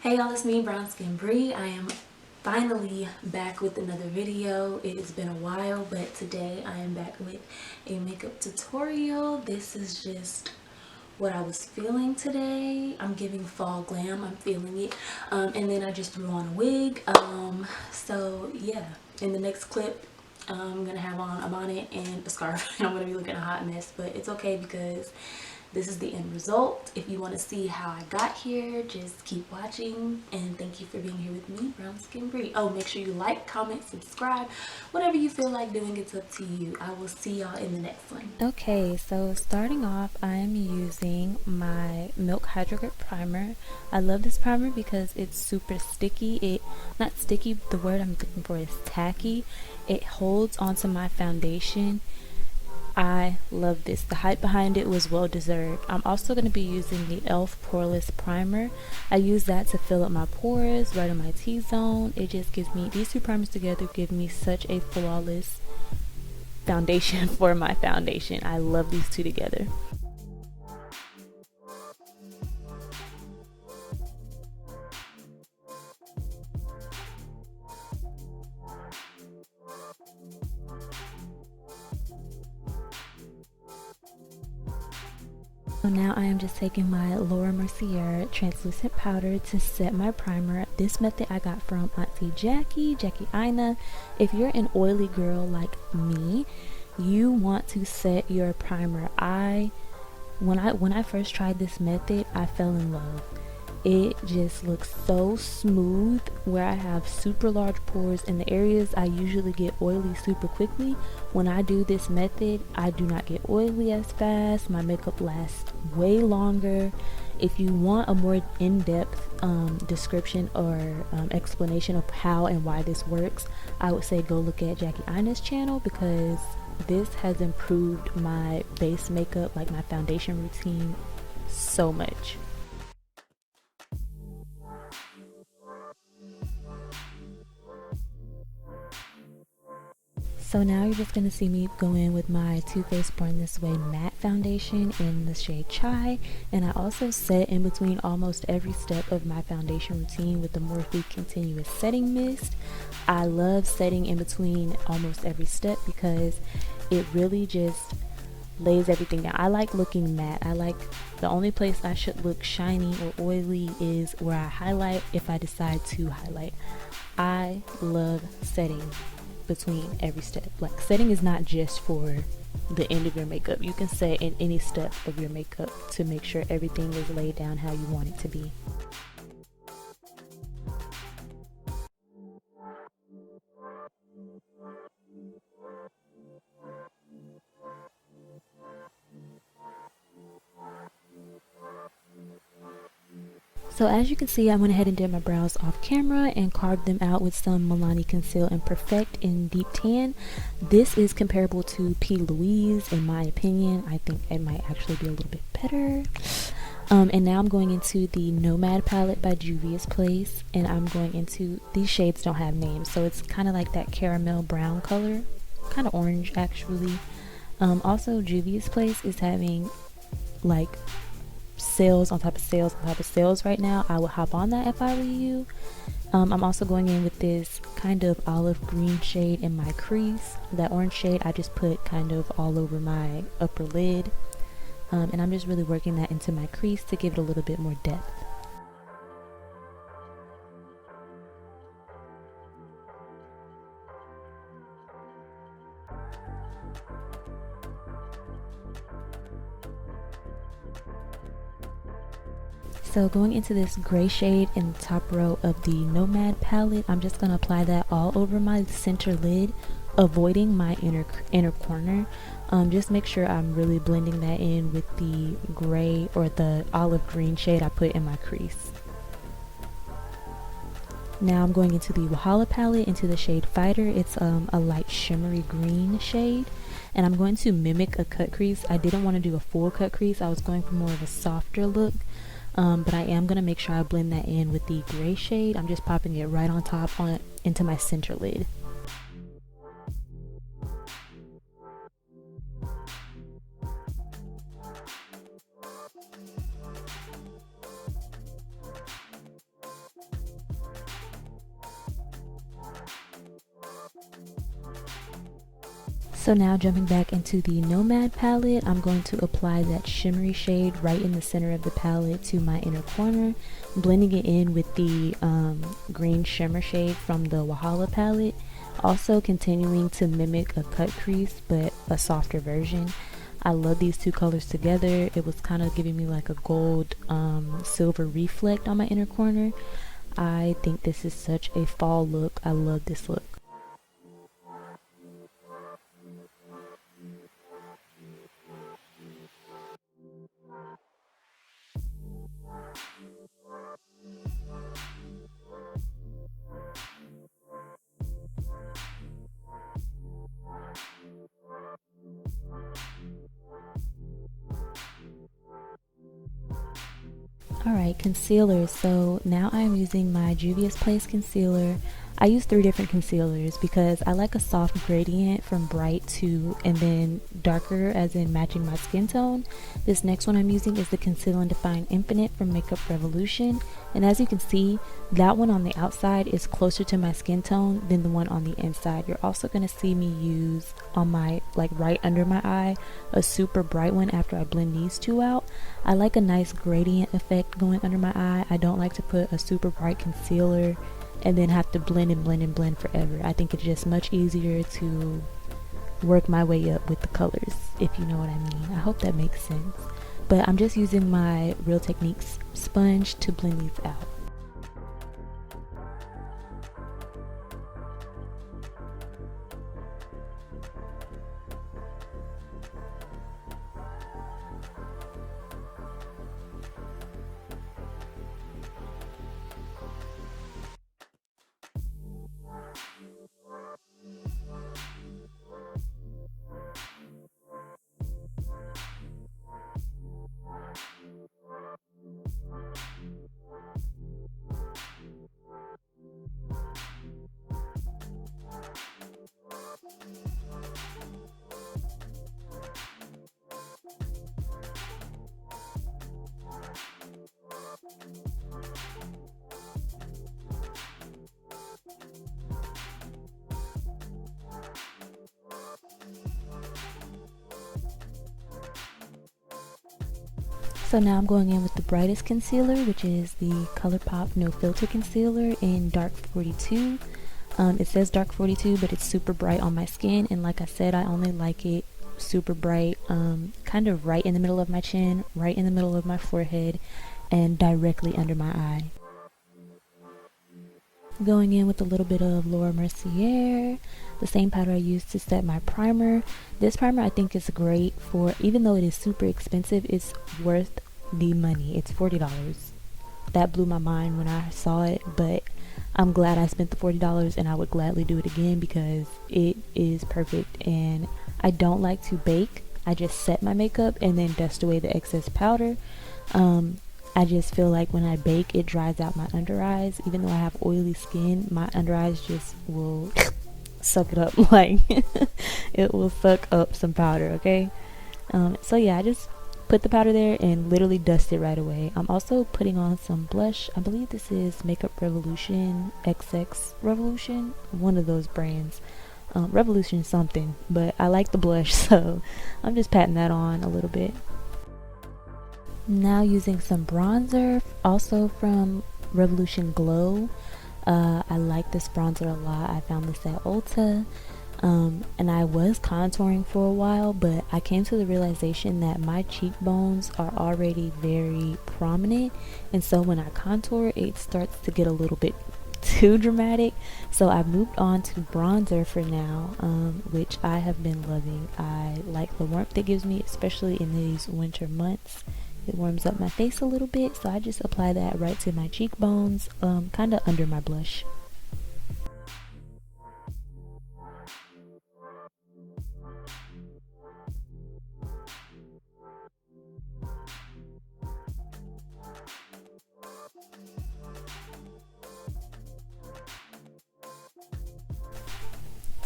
Hey y'all, it's me, Brownskin Bree. I am finally back with another video. It has been a while, but today I am back with a makeup tutorial. This is just what I was feeling today. I'm giving fall glam, I'm feeling it. And then I just threw on a wig. So yeah, in the next clip, I'm gonna have on a bonnet and a scarf. I'm gonna be looking a hot mess, but it's okay because this is the end result. If you want to see how I got here, just keep watching, and thank you for being here with me, Brownskin Bree. Oh, make sure you like, comment, subscribe, whatever you feel like doing. It's up to you. I will see y'all in the next one. Okay, so starting off, I'm using my Milk Hydrogrip primer. I love this primer because it's super sticky. Not sticky, the word I'm looking for is tacky. It holds onto my foundation. I love this. The hype behind it was well deserved. I'm also going to be using the e.l.f. Poreless primer. I use that to fill up my pores right in my T-zone. It just gives me, these two primers together give me such a flawless foundation for my foundation. I love these two together. So now I am just taking my Laura Mercier translucent powder to set my primer. This method I got from Auntie Jackie Ina. If you're an oily girl like me, you want to set your primer. When I first tried this method, I fell in love. It just looks so smooth where I have super large pores in the areas I usually get oily super quickly. When I do this method, I do not get oily as fast. My makeup lasts way longer. If you want a more in-depth description or explanation of how and why this works, I would say go look at Jackie Ina's channel because this has improved my base makeup, like my foundation routine, so much. So now you're just going to see me go in with my Too Faced Born This Way matte foundation in the shade Chai, and I also set in between almost every step of my foundation routine with the Morphe Continuous Setting Mist. I love setting in between almost every step because it really just lays everything down. I like looking matte. I like the only place I should look shiny or oily is where I highlight if I decide to highlight. I love setting between every step. Like, setting is not just for the end of your makeup. You can set in any step of your makeup to make sure everything is laid down how you want it to be. So as you can see, I went ahead and did my brows off camera and carved them out with some Milani Conceal and Perfect in Deep Tan. This is comparable to P. Louise in my opinion. I think it might actually be a little bit better. And now I'm going into the Nomad palette by Juvias Place, and I'm going into, these shades don't have names, so it's kind of like that caramel brown color, kind of orange actually. Also, Juvias Place is having like sales on top of sales on top of sales right now. I would hop on that if I were you. I'm also going in with this kind of olive green shade in my crease. That orange shade I just put kind of all over my upper lid, and I'm just really working that into my crease to give it a little bit more depth. So going into this gray shade in the top row of the Nomad palette, I'm just going to apply that all over my center lid, avoiding my inner corner. Just make sure I'm really blending that in with the gray or the olive green shade I put in my crease. Now I'm going into the Wahala palette, into the shade Fighter. It's a light shimmery green shade, and I'm going to mimic a cut crease. I didn't want to do a full cut crease. I was going for more of a softer look. But I am going to make sure I blend that in with the gray shade. I'm just popping it right on top into my center lid. So now jumping back into the Nomad palette, I'm going to apply that shimmery shade right in the center of the palette to my inner corner, blending it in with the green shimmer shade from the Wahala palette, also continuing to mimic a cut crease but a softer version. I love these two colors together. It was kind of giving me like a gold silver reflect on my inner corner. I think this is such a fall look. I love this look. Alright, concealer. So now I'm using my Juvias Place concealer. I use 3 different concealers because I like a soft gradient from bright to and then darker, as in matching my skin tone. This next one I'm using is the Conceal and Define Infinite from Makeup Revolution, and as you can see, that one on the outside is closer to my skin tone than the one on the inside. You're also going to see me use on my, like right under my eye, a super bright one after I blend these two out. I like a nice gradient effect going under my eye. I don't like to put a super bright concealer and then have to blend and blend and blend forever. I think it's just much easier to work my way up with the colors, if you know what I mean. I hope that makes sense. But I'm just using my Real Techniques sponge to blend these out. So now I'm going in with the brightest concealer, which is the Colourpop No Filter Concealer in Dark 42. It says Dark 42, but it's super bright on my skin, and like I said, I only like it super bright, kind of right in the middle of my chin, right in the middle of my forehead, and directly under my eye. Going in with a little bit of Mercier, the same powder I used to set my primer. This primer I think is great for, even though it is super expensive, it's worth the money. It's $40. That blew my mind when I saw it, but I'm glad I spent the $40, and I would gladly do it again because it is perfect. And I don't like to bake. I just set my makeup and then dust away the excess powder. I just feel like when I bake, it dries out my under eyes. Even though I have oily skin, my under eyes just will suck it up. Like it will suck up some powder, okay? So yeah, I just put the powder there and literally dust it right away. I'm also putting on some blush. I believe this is Makeup Revolution, XX Revolution, one of those brands. Revolution something, but I like the blush, so I'm just patting that on a little bit. Now using some bronzer, also from Revolution Glow. I like this bronzer a lot. I found this at Ulta, and I was contouring for a while, but I came to the realization that my cheekbones are already very prominent, and so when I contour, it starts to get a little bit too dramatic. So I moved on to bronzer for now, which I have been loving. I like the warmth it gives me, especially in these winter months. It warms up my face a little bit, so I just apply that right to my cheekbones, kind of under my blush.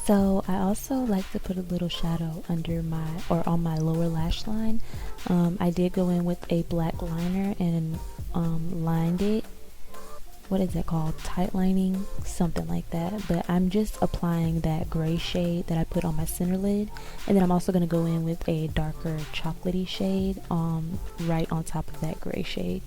So I also like to put a little shadow under my, or on my lower lash line. I did go in with a black liner and lined it what is it called, tight lining, something like that. But I'm just applying that gray shade that I put on my center lid, and then I'm also going to go in with a darker chocolatey shade right on top of that gray shade.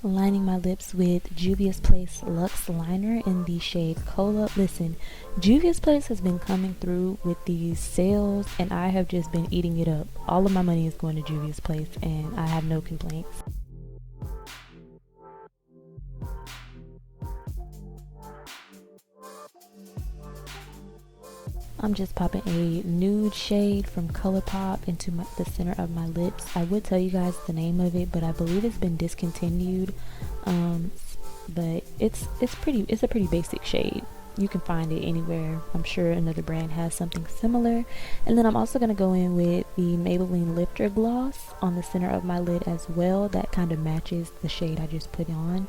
Lining my lips with Juvias Place Luxe Liner in the shade Kola. Listen, Juvias Place has been coming through with these sales and I have just been eating it up. All of my money is going to Juvias Place and I have no complaints. I'm just popping a nude shade from Colourpop into the center of my lips. I would tell you guys the name of it, but I believe it's been discontinued. But it's a pretty basic shade. You can find it anywhere. I'm sure another brand has something similar. And then I'm also going to go in with the Maybelline Lifter Gloss on the center of my lid as well. That kind of matches the shade I just put on.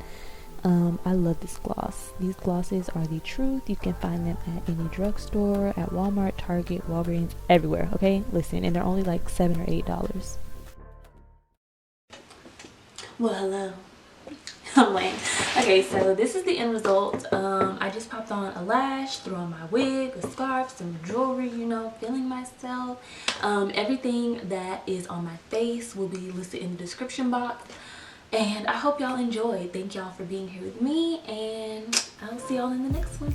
I love this gloss. These glosses are the truth. You can find them at any drugstore, at Walmart, Target, Walgreens, everywhere, okay? Listen, and they're only like $7 or $8. Well, hello. I'm lame. Okay, so this is the end result. I just popped on a lash, threw on my wig, a scarf, some jewelry, you know, feeling myself. Everything that is on my face will be listed in the description box. And I hope y'all enjoyed. Thank y'all for being here with me, and I'll see y'all in the next one.